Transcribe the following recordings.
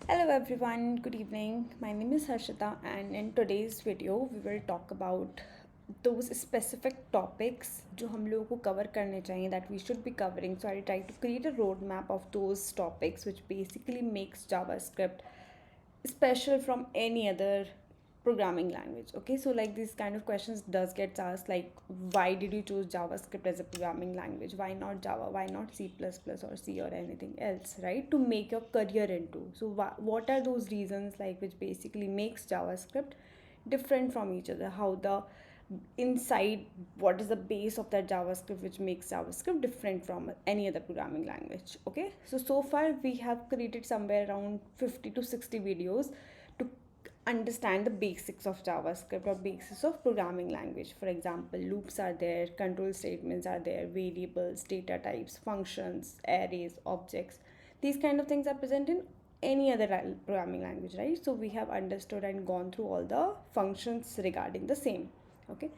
Hello everyone, good evening. My name is Harshita, and in today's video we will talk about those specific topics जो हम लोगों को cover करने चाहिए that we should be covering. So I'll try to create a roadmap of those topics which basically makes JavaScript special from any other programming language. Okay, so like these kind of questions does get asked, like why did you choose JavaScript as a programming language? Why not Java? Why not C++ or C or anything else, right? To make your career into. So what are those reasons like which basically makes JavaScript different from each other? How the inside, what is the base of that JavaScript which makes JavaScript different from any other programming language? Okay, so far we have created somewhere around 50 to 60 videos to understand the basics of JavaScript or basics of programming language. For example, loops are there, control statements are there, variables, data types, functions, arrays, objects. These kind of things are present in any other programming language, right? So we have understood and gone through all the functions regarding the same. Okay,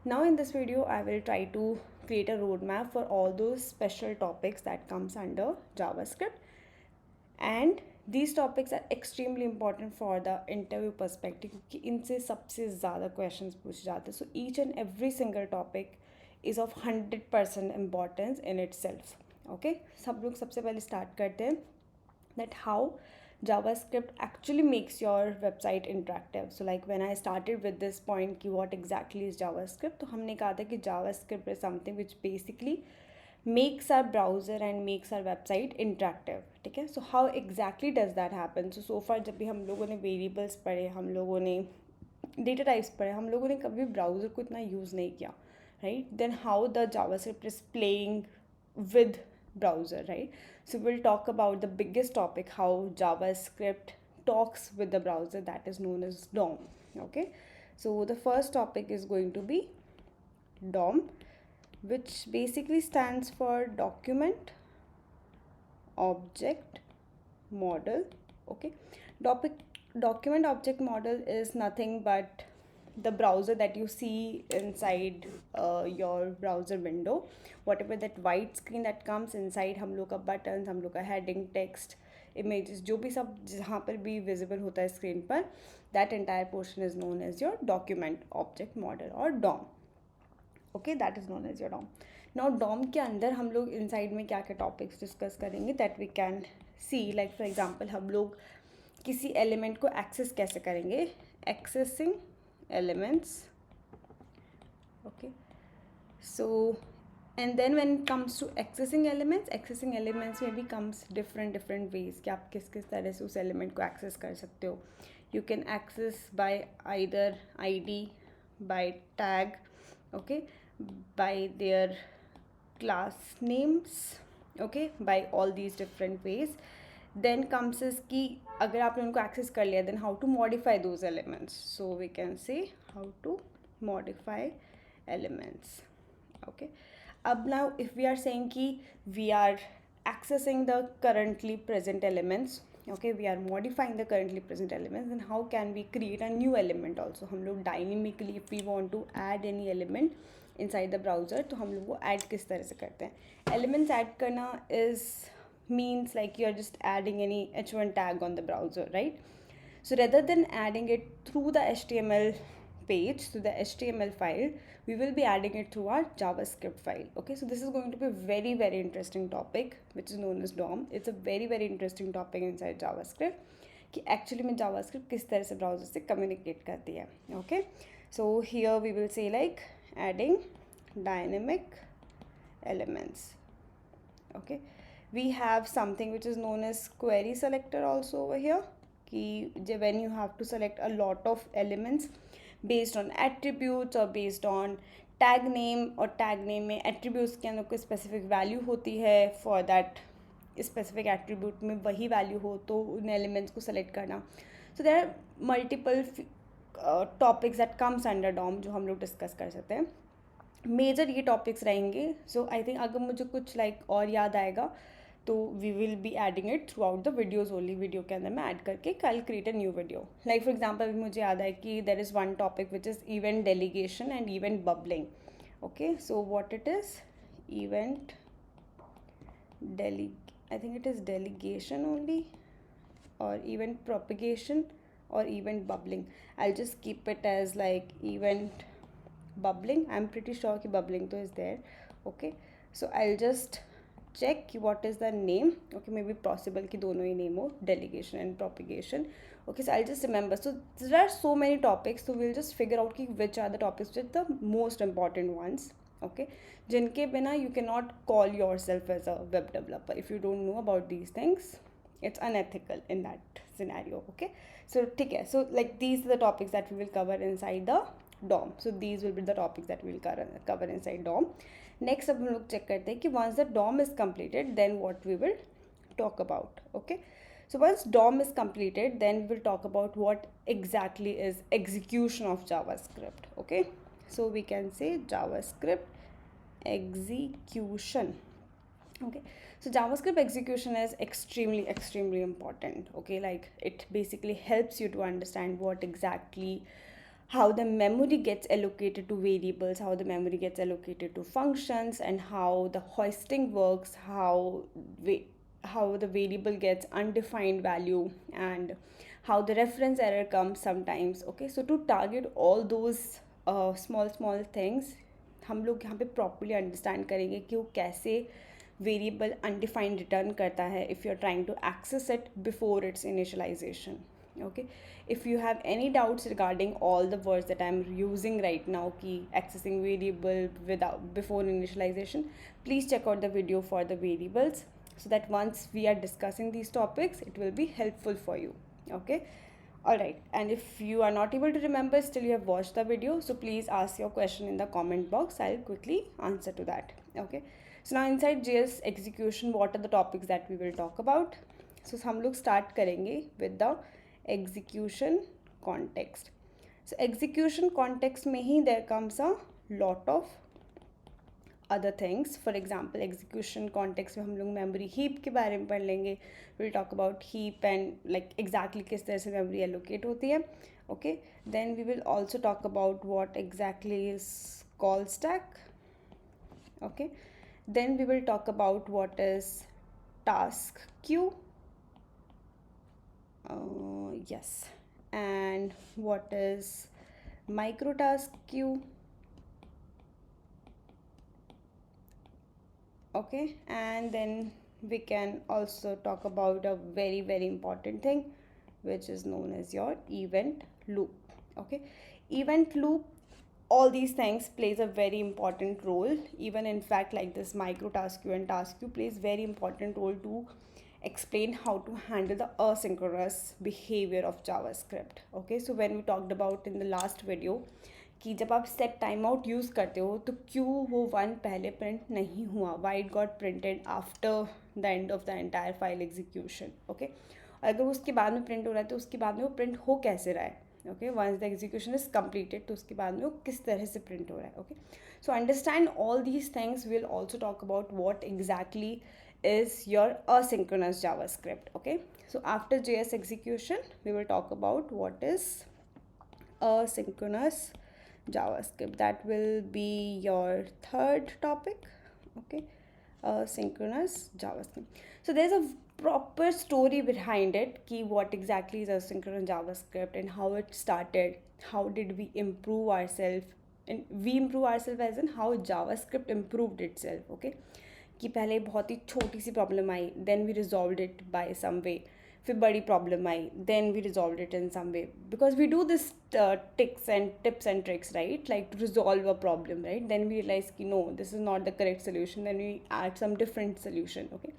now in this video I will try to create a roadmap for all those special topics that comes under JavaScript, and these topics are extremely important for the interview perspective क्योंकि इनसे सबसे ज़्यादा questions पूछे जाते हैं. So each and every single topic is of 100% importance in itself. Okay, सब लोग सबसे पहले start करते हैं that how JavaScript actually makes your website interactive. So like when I started with this point कि what exactly is JavaScript, तो हमने कहा था कि JavaScript is something which basically makes our browser and makes our website interactive. ठीक है, so how exactly does that happen? So far जब भी हम लोगों ने variables पढ़े, हम लोगों ने data types पढ़े, हम लोगों ने कभी browser को इतना use नहीं किया, right? Then how the JavaScript is playing with browser, right? So we'll talk about the biggest topic, how JavaScript talks with the browser, that is known as DOM. Okay, so the first topic is going to be DOM, which basically stands for document object model. Okay, document object model is nothing but the browser that you see inside your browser window. Whatever that white screen that comes inside, हम लोग का buttons, हम लोग का heading, text, images, जो भी सब जहाँ पर भी visible होता है screen पर, that entire portion is known as your document object model or DOM. Okay, that is known as your DOM. Now DOM के अंदर हम लोग inside में क्या क्या topics discuss करेंगे that we can see. Like for example, हम लोग किसी element को access कैसे करेंगे, accessing elements. Okay, so and then when it comes to accessing elements में भी comes different ways कि आप किस किस तरह से उस element को access कर सकते हो. You can access by either ID, by tag, okay, by their class names, okay, by all these different ways. Then comes is कि अगर आपने उनको access कर लिया, then how to modify those elements. So we can say how to modify elements. Okay, अब now if we are saying कि we are accessing the currently present elements, okay, we are modifying the currently present elements, then how can we create a new element also? हम लोग dynamically if we want to add any element inside the browser, तो हम लोग वो add किस तरह से करते हैं? Elements add करना is means like you are just adding any h1 tag on the browser, right? So rather than adding it through the HTML page, so the HTML file, we will be adding it through our JavaScript file. Okay, so this is going to be a very interesting topic which is known as DOM. It's a very interesting topic inside JavaScript कि actually में JavaScript किस तरह से browser से communicate करती है. Okay, so here we will say like adding dynamic elements. Okay, we have something which is known as query selector also over here कि when you have to select a lot of elements based on attributes or based on tag name, और tag name में attributes के अंदर कोई specific value होती है, for that specific attribute में वही value हो तो उन elements को select करना. So there are multiple topics that comes under DOM जो हम लोग discuss कर सकते हैं. मेजर ये टॉपिक्स रहेंगे. सो आई थिंक अगर मुझे कुछ लाइक और याद आएगा तो we will be adding it throughout the videos only. Video के अंदर मैं ऐड करके कल create a new video. Like for example अभी मुझे याद है कि there is one topic which is event delegation and event bubbling. Okay, so what it is event I think it is delegation only. or event propagation or event bubbling. I'll just keep it as like event bubbling. I'm pretty sure कि bubbling तो is there. Okay, so I'll just check what is the name. Okay, maybe possible कि दोनों ही name हो, delegation and propagation. Okay, so I'll just remember. So there are so many topics, so we'll just figure out कि which are the topics, which are the most important ones. Okay, जिनके बिना you cannot call yourself as a web developer if you don't know about these things. It's unethical in that scenario. Okay, so ठीक है, so like these are the topics that we will cover inside the DOM. So these will be the topics that we will cover inside DOM. Next अब हम लोग check करते हैं कि once the DOM is completed, then what we will talk about. Okay, so once DOM is completed, then we will talk about what exactly is execution of JavaScript. Okay, so we can say JavaScript execution. Okay, so JavaScript execution is extremely important. Okay, like it basically helps you to understand what exactly, how the memory gets allocated to variables, how the memory gets allocated to functions, and how the hoisting works, how the variable gets undefined value, and how the reference error comes sometimes. Okay, so to target all those small things, हम लोग यहाँ पे properly understand करेंगे कि वो कैसे variable undefined return करता है if you're trying to access it before its initialization. Okay, if you have any doubts regarding all the words that I'm using right now ki accessing variable without before initialization, please check out the video for the variables, so that once we are discussing these topics it will be helpful for you. Okay, alright, and if you are not able to remember, still you have watched the video, so please ask your question in the comment box. I'll quickly answer to that. Okay, so now inside JS execution, what are the topics that we will talk about? So हम लोग start करेंगे with the execution context. So execution context में ही there comes a lot of other things. For example, execution context में हम लोग memory heap के बारे में पढ़ लेंगे. We'll talk about heap and like exactly किस तरह से memory allocate होती है. Okay, then we will also talk about what exactly is call stack. Okay, then we will talk about what is task queue. Yes, and what is micro task queue. Okay, and then we can also talk about a very important thing, which is known as your event loop. Okay, event loop, all these things plays a very important role. Even in fact, like this micro task queue and task queue plays very important role to explain how to handle the asynchronous behavior of JavaScript. Okay, so when we talked about in the last video कि जब आप set timeout use करते हो तो क्यों वो one पहले print नहीं हुआ, why it got printed after the end of the entire file execution. Okay, अगर उसके बाद में प्रिंट हो रहा है तो उसके बाद में वो प्रिंट हो कैसे रहा है. Okay, once the execution is completed तो उसके बाद में वो किस तरह से प्रिंट हो रहा है. Okay, so understand all these things. We'll also talk about what exactly is your asynchronous JavaScript. Okay, so after JS execution we will talk about what is asynchronous JavaScript. That will be your third topic. Okay, asynchronous JavaScript. So there's a proper story behind it ki what exactly is asynchronous JavaScript and how it started, how did we improve ourselves, and we improve ourselves as in how JavaScript improved itself. Okay, कि पहले बहुत ही छोटी सी problem आई, then we resolved it by some way, फिर बड़ी problem आई, then we resolved it in some way, because we do this tips and tricks, right, like to resolve a problem, right, then we realise कि no this is not the correct solution, then we add some different solution. Okay,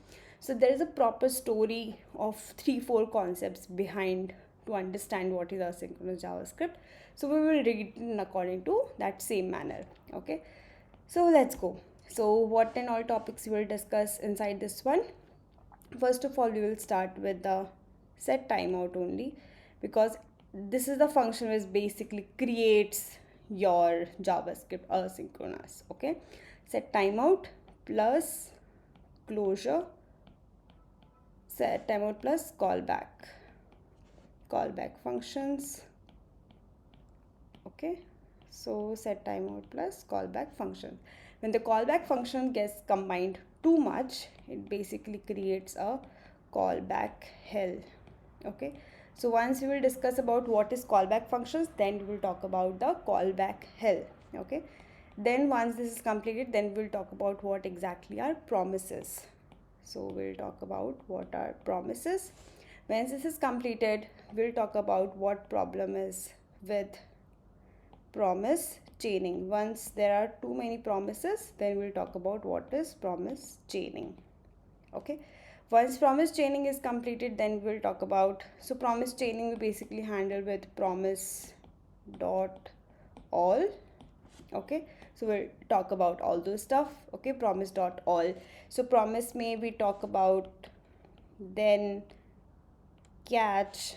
so there is a proper story of 3-4 concepts behind to understand what is asynchronous JavaScript. So we will read it according to that same manner. Okay, so let's go. So what and all topics we will discuss inside this one. First of all, we will start with the set timeout only, because this is the function which basically creates your JavaScript asynchronous. Okay, set timeout plus closure, set timeout plus callback functions. Okay, so set timeout plus callback function. When the callback function gets combined too much, it basically creates a callback hell. Okay, so once we will discuss about what is callback functions, then we will talk about the callback hell. Okay, then once this is completed, then we'll talk about what exactly are promises. So we'll talk about what are promises. Once this is completed, we'll talk about what problem is with promise chaining. Once there are too many promises, then we'll talk about what is promise chaining. Okay, once promise chaining is completed, then we'll talk about, so promise chaining we basically handle with promise dot all. Okay, so we'll talk about all those stuff. Okay, promise dot all. So promise may we talk about, then catch,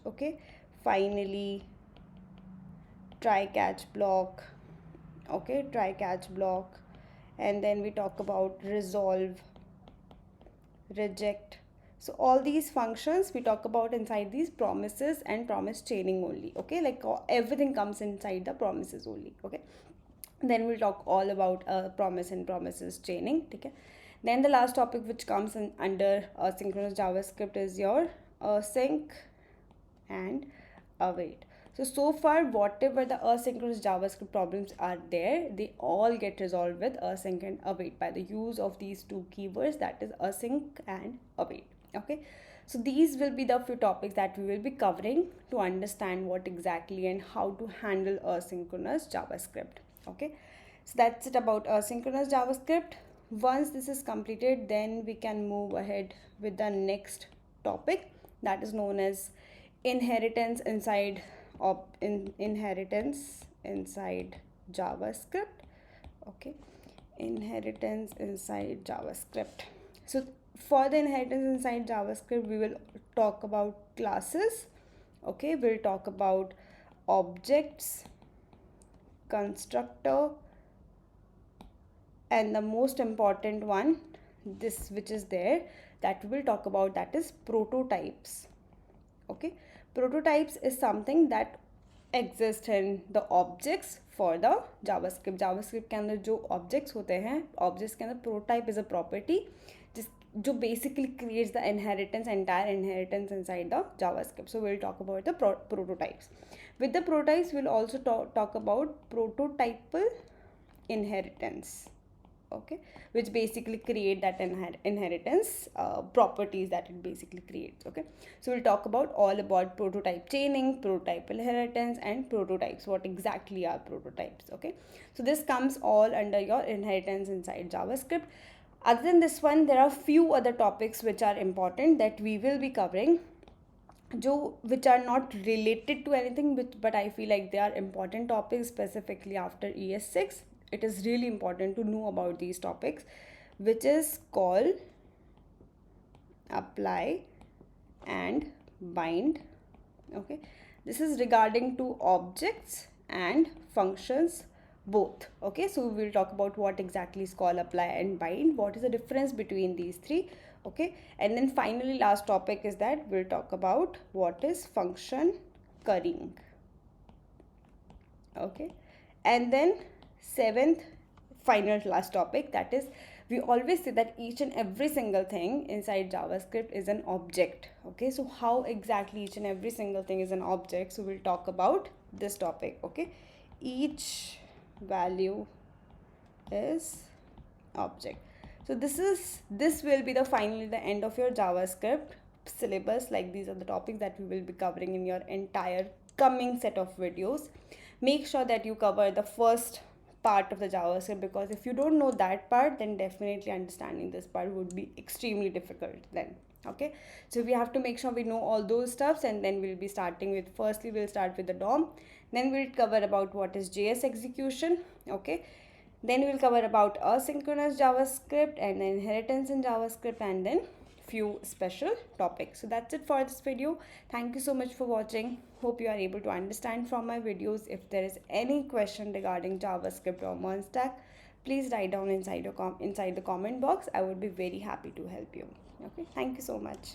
okay, finally, try catch block. Okay, try catch block. And then we talk about resolve, reject. So all these functions we talk about inside these promises and promise chaining only. Okay, like everything comes inside the promises only. Okay, then we'll talk all about promise and promises chaining. Okay, then the last topic which comes in under asynchronous JavaScript is your async and await. So far, whatever the asynchronous JavaScript problems are there, they all get resolved with async and await by the use of these two keywords, that is async and await. Okay, so these will be the few topics that we will be covering to understand what exactly and how to handle asynchronous JavaScript. Okay, so that's it about asynchronous JavaScript. Once this is completed, then we can move ahead with the next topic, that is known as inheritance inside inheritance inside JavaScript. Okay, inheritance inside JavaScript. So for the inheritance inside JavaScript, we will talk about classes. Okay, we'll talk about objects, constructor, and the most important one, this which is there, that we'll talk about, that is prototypes. Okay, prototypes is something that exist in the objects for the JavaScript के अंदर जो objects होते हैं, objects के अंदर prototype is a property जो basically creates the entire inheritance inside the JavaScript. So we'll talk about the prototypes. With the prototypes, we'll also talk about prototypal inheritance. Okay, which basically create that inheritance properties that it basically creates. Okay, so we'll talk about all about prototype chaining, prototype inheritance, and prototypes, what exactly are prototypes. Okay, so this comes all under your inheritance inside JavaScript. Other than this one, there are few other topics which are important that we will be covering, which are not related to anything, but I feel like they are important topics, specifically after ES6. It is really important to know about these topics, which is called apply and bind. Okay, this is regarding to objects and functions both. Okay, so we will talk about what exactly is called apply and bind, what is the difference between these three. Okay, and then finally last topic is that we'll talk about what is function currying. Okay, and then seventh, final last topic, that is, we always say that each and every single thing inside JavaScript is an object. Okay, so how exactly each and every single thing is an object? So we'll talk about this topic. Okay, each value is object. So this will be the finally the end of your JavaScript syllabus. Like, these are the topics that we will be covering in your entire coming set of videos. Make sure that you cover the first part of the JavaScript, because if you don't know that part, then definitely understanding this part would be extremely difficult then. Okay, so we have to make sure we know all those stuffs, and then we'll be starting with, firstly we'll start with the DOM, then we'll cover about what is JS execution. Okay, then we'll cover about asynchronous JavaScript and inheritance in JavaScript, and then few special topics. So that's it for this video. Thank you so much for watching. Hope you are able to understand from my videos. If there is any question regarding JavaScript or Monstack, please write down inside the comment box. I would be very happy to help you. Okay, thank you so much.